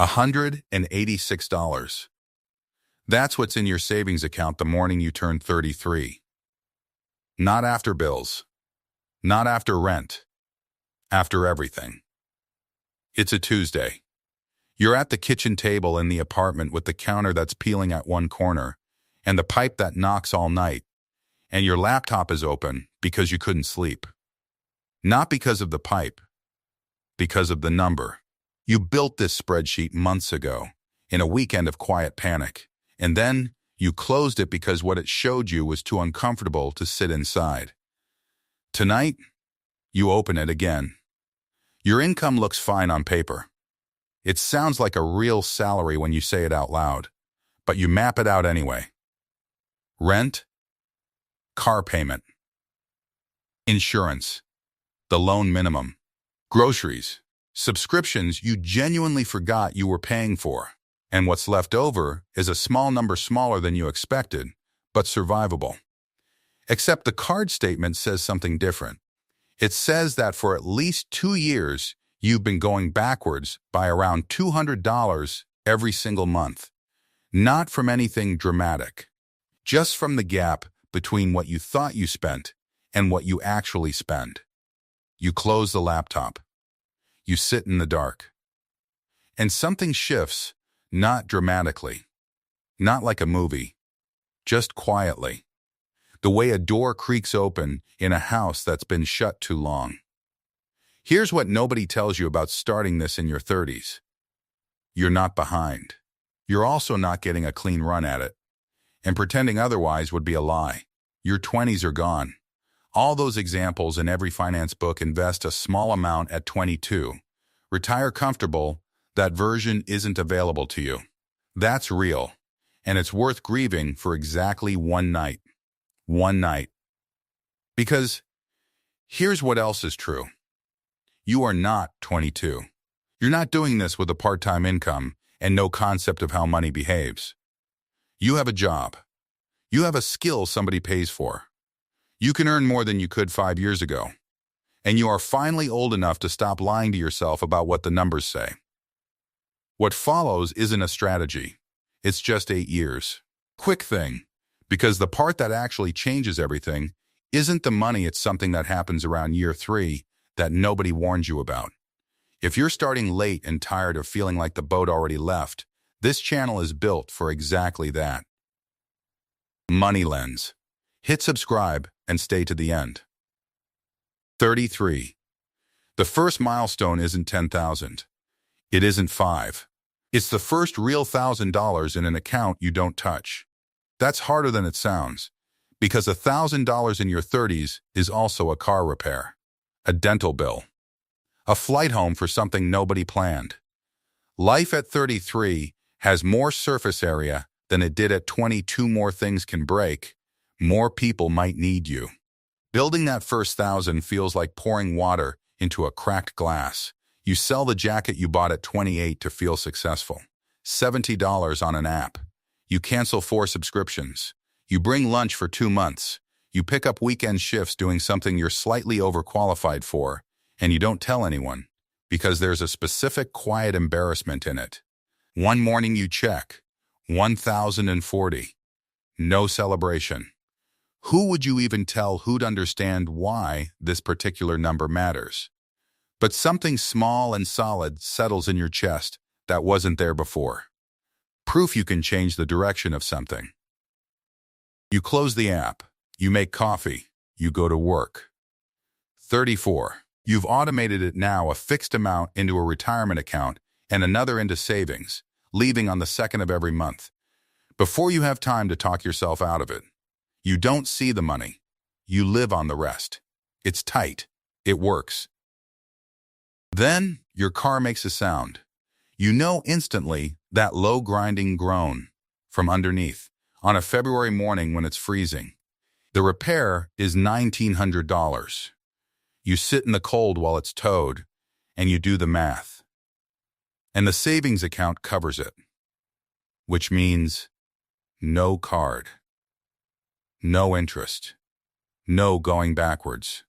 $186. That's what's in your savings account the morning you turn 33. Not after bills. Not after rent. After everything. It's a Tuesday. You're at the kitchen table in the apartment with the counter that's peeling at one corner, and the pipe that knocks all night, and your laptop is open because you couldn't sleep. Not because of the pipe, because of the number. You built this spreadsheet months ago, in a weekend of quiet panic, and then you closed it because what it showed you was too uncomfortable to sit inside. Tonight, you open it again. Your income looks fine on paper. It sounds like a real salary when you say it out loud, but you map it out anyway. Rent, car payment, insurance, the loan minimum, groceries, subscriptions you genuinely forgot you were paying for, and what's left over is a small number smaller than you expected, but survivable. Except the card statement says something different. It says that for at least 2 years, you've been going backwards by around $200 every single month. Not from anything dramatic, just from the gap between what you thought you spent and what you actually spend. You close the laptop. You sit in the dark. And something shifts, not dramatically, not like a movie, just quietly. The way a door creaks open in a house that's been shut too long. Here's what nobody tells you about starting this in your 30s. You're not behind. You're also not getting a clean run at it. And pretending otherwise would be a lie. Your 20s are gone. All those examples in every finance book invest a small amount at 22. Retire comfortable, that version isn't available to you. That's real. And it's worth grieving for exactly one night. One night. Because here's what else is true. You are not 22. You're not doing this with a part-time income and no concept of how money behaves. You have a job. You have a skill somebody pays for. You can earn more than you could 5 years ago. And you are finally old enough to stop lying to yourself about what the numbers say. What follows isn't a strategy. It's just 8 years. Quick thing. Because the part that actually changes everything isn't the money, it's something that happens around year 3 that nobody warned you about. If you're starting late and tired of feeling like the boat already left, this channel is built for exactly that. Money Lens. Hit subscribe and stay to the end. 33. The first milestone isn't 10,000. It isn't 5. It's the first real $1,000 in an account you don't touch. That's harder than it sounds, because $1,000 in your 30s is also a car repair, a dental bill, a flight home for something nobody planned. Life at 33 has more surface area than it did at 22. More things can break. More people might need you. Building that first 1,000 feels like pouring water into a cracked glass. You sell the jacket you bought at 28 to feel successful. $70 on an app. You cancel 4 subscriptions. You bring lunch for 2 months. You pick up weekend shifts doing something you're slightly overqualified for, and you don't tell anyone because there's a specific quiet embarrassment in it. One morning you check, 1,040. No celebration. Who would you even tell who'd understand why this particular number matters? But something small and solid settles in your chest that wasn't there before. Proof you can change the direction of something. You close the app. You make coffee. You go to work. 34. You've automated it now, a fixed amount into a retirement account and another into savings, leaving on the 2nd of every month. Before you have time to talk yourself out of it. You don't see the money. You live on the rest. It's tight. It works. Then your car makes a sound. You know instantly that low grinding groan from underneath on a February morning when it's freezing. The repair is $1,900. You sit in the cold while it's towed, and you do the math. And the savings account covers it, which means no card, no interest, no going backwards.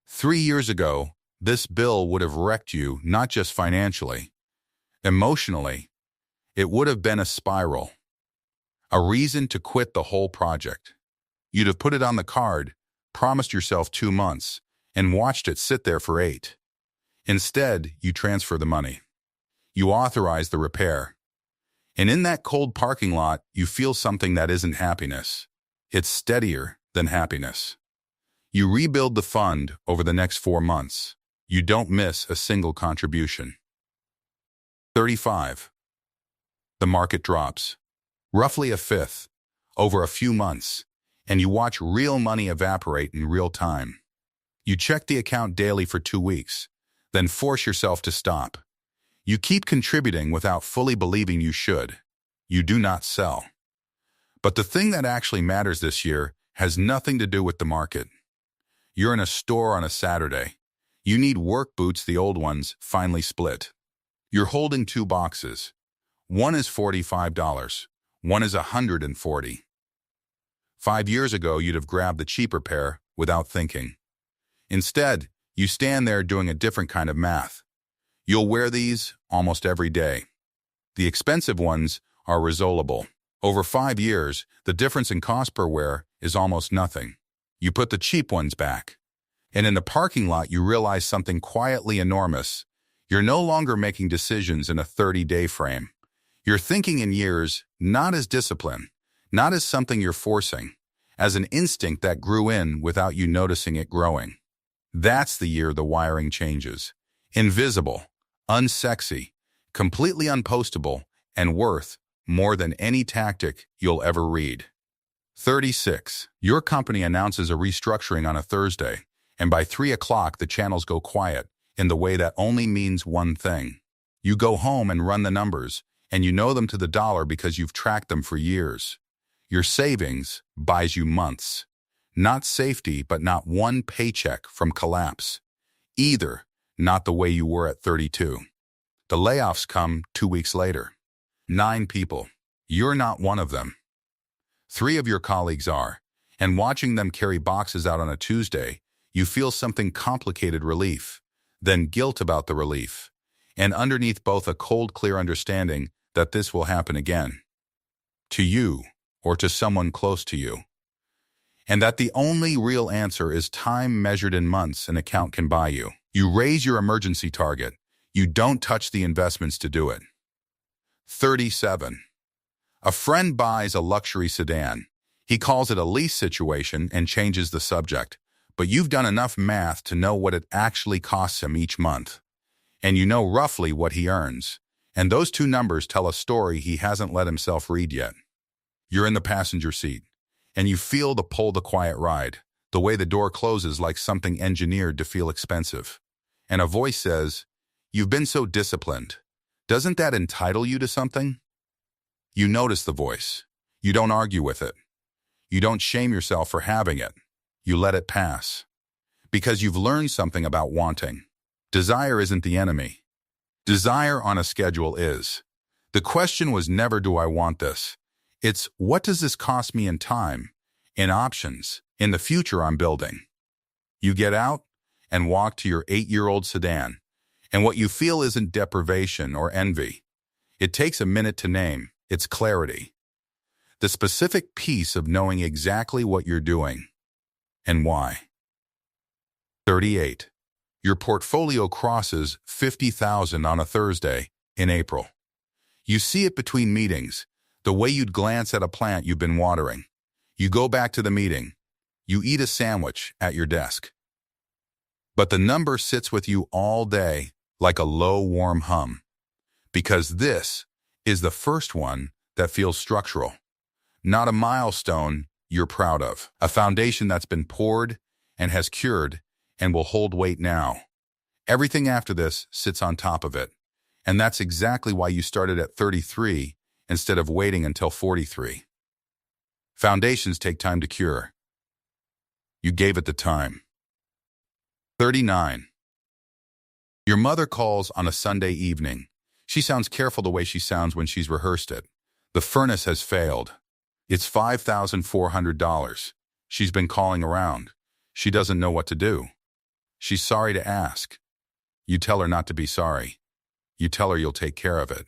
3 years ago, this bill would have wrecked you not just financially, emotionally, It would have been a spiral, a reason to quit the whole project. You'd have put it on the card, promised yourself 2 months, and watched it sit there for 8. Instead, you transfer the money. You authorize the repair. And in that cold parking lot, you feel something that isn't happiness. It's steadier than happiness. You rebuild the fund over the next 4 months. You don't miss a single contribution. 35. The market drops, roughly a fifth, over a few months, and you watch real money evaporate in real time. You check the account daily for 2 weeks, then force yourself to stop. You keep contributing without fully believing you should. You do not sell. But the thing that actually matters this year has nothing to do with the market. You're in a store on a Saturday. You need work boots, the old ones finally split. You're holding 2 boxes. One is $45. One is $140. 5 years ago, you'd have grabbed the cheaper pair without thinking. Instead, you stand there doing a different kind of math. You'll wear these almost every day. The expensive ones are resolvable. Over 5 years, the difference in cost per wear is almost nothing. You put the cheap ones back. And in the parking lot, you realize something quietly enormous. You're no longer making decisions in a 30-day frame. You're thinking in years, not as discipline, not as something you're forcing, as an instinct that grew in without you noticing it growing. That's the year the wiring changes. Invisible, unsexy, completely unpostable, and worth more than any tactic you'll ever read. 36. Your company announces a restructuring on a Thursday, and by 3 o'clock the channels go quiet in the way that only means one thing. You go home and run the numbers, and you know them to the dollar because you've tracked them for years. Your savings buys you months. Not safety, but not one paycheck from collapse. Either, not the way you were at 32. The layoffs come 2 weeks later. 9 people. You're not one of them. 3 of your colleagues are, and watching them carry boxes out on a Tuesday, you feel something complicated: relief, then guilt about the relief, and underneath both a cold, clear understanding that this will happen again. To you, or to someone close to you. And that the only real answer is time measured in months an account can buy you. You raise your emergency target. You don't touch the investments to do it. 37. A friend buys a luxury sedan. He calls it a lease situation and changes the subject. But you've done enough math to know what it actually costs him each month. And you know roughly what he earns. And those 2 numbers tell a story he hasn't let himself read yet. You're in the passenger seat, and you feel the pull, the quiet ride, the way the door closes like something engineered to feel expensive. And a voice says, "You've been so disciplined. Doesn't that entitle you to something?" You notice the voice. You don't argue with it. You don't shame yourself for having it. You let it pass. Because you've learned something about wanting. Desire isn't the enemy. Desire on a schedule is. The question was never, do I want this? It's, what does this cost me in time, in options, in the future I'm building? You get out and walk to your 8-year-old sedan, and what you feel isn't deprivation or envy. It takes a minute to name. It's clarity. The specific piece of knowing exactly what you're doing and why. 38. Your portfolio crosses 50,000 on a Thursday in April. You see it between meetings, the way you'd glance at a plant you've been watering. You go back to the meeting. You eat a sandwich at your desk. But the number sits with you all day like a low, warm hum. Because this is the first one that feels structural. Not a milestone you're proud of. A foundation that's been poured and has cured and will hold weight now. Everything after this sits on top of it. And that's exactly why you started at 33 instead of waiting until 43. Foundations take time to cure. You gave it the time. 39. Your mother calls on a Sunday evening. She sounds careful the way she sounds when she's rehearsed it. The furnace has failed. It's $5,400. She's been calling around. She doesn't know what to do. She's sorry to ask. You tell her not to be sorry. You tell her you'll take care of it.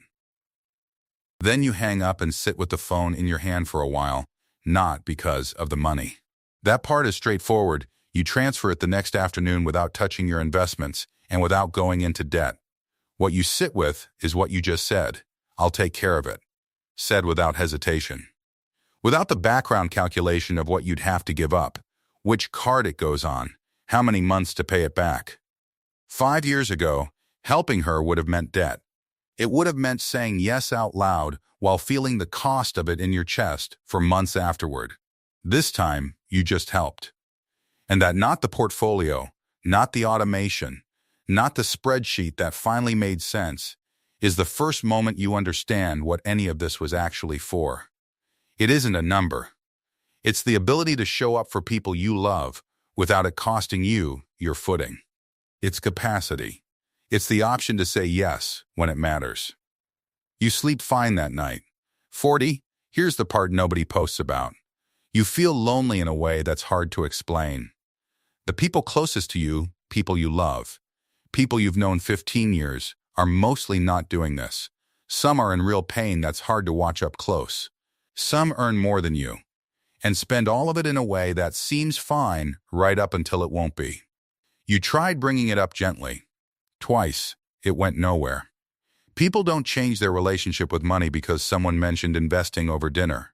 Then you hang up and sit with the phone in your hand for a while, not because of the money. That part is straightforward. You transfer it the next afternoon without touching your investments and without going into debt. What you sit with is what you just said. I'll take care of it. Said without hesitation. Without the background calculation of what you'd have to give up, which card it goes on, how many months to pay it back. 5 years ago, helping her would have meant debt. It would have meant saying yes out loud while feeling the cost of it in your chest for months afterward. This time, you just helped. And that not the portfolio, not the automation, not the spreadsheet that finally made sense, is the first moment you understand what any of this was actually for. It isn't a number. It's the ability to show up for people you love without it costing you your footing. It's capacity. It's the option to say yes when it matters. You sleep fine that night. 40, here's the part nobody posts about. You feel lonely in a way that's hard to explain. The people closest to you, people you love, people you've known 15 years, are mostly not doing this. Some are in real pain that's hard to watch up close. Some earn more than you, and spend all of it in a way that seems fine right up until it won't be. You tried bringing it up gently. Twice, it went nowhere. People don't change their relationship with money because someone mentioned investing over dinner.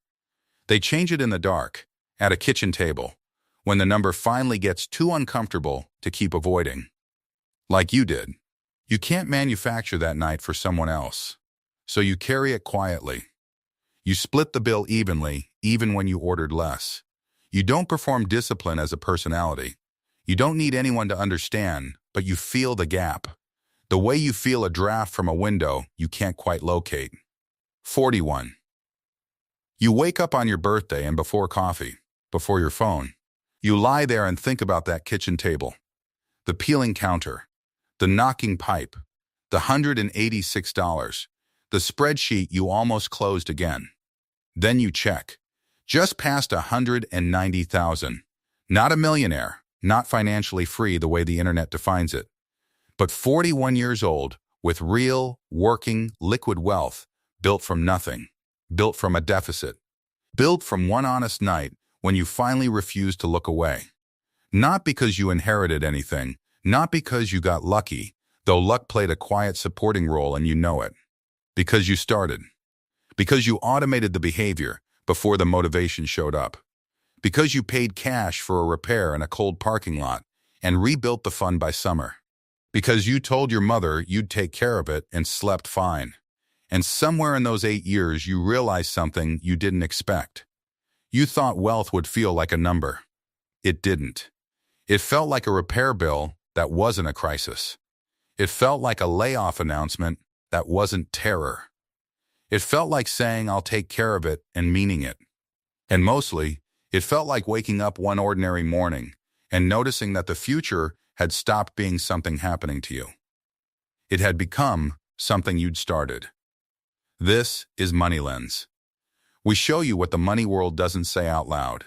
They change it in the dark, at a kitchen table, when the number finally gets too uncomfortable to keep avoiding. Like you did. You can't manufacture that night for someone else, so you carry it quietly. You split the bill evenly, even when you ordered less. You don't perform discipline as a personality. You don't need anyone to understand, but you feel the gap. The way you feel a draft from a window you can't quite locate. 41. You wake up on your birthday and before coffee, before your phone, you lie there and think about that kitchen table, the peeling counter, the knocking pipe, the $186, the spreadsheet you almost closed again. Then you check. Just past 190,000. Not a millionaire, not financially free the way the internet defines it, but 41 years old with real, working, liquid wealth built from nothing, built from a deficit, built from one honest night when you finally refused to look away. Not because you inherited anything, not because you got lucky, though luck played a quiet supporting role and you know it. Because you started. Because you automated the behavior before the motivation showed up. Because you paid cash for a repair in a cold parking lot and rebuilt the fund by summer. Because you told your mother you'd take care of it and slept fine. And somewhere in those 8 years you realized something you didn't expect. You thought wealth would feel like a number. It didn't. It felt like a repair bill that wasn't a crisis. It felt like a layoff announcement that wasn't terror. It felt like saying I'll take care of it and meaning it. And mostly, it felt like waking up one ordinary morning and noticing that the future had stopped being something happening to you. It had become something you'd started. This is Money Lens. We show you what the money world doesn't say out loud.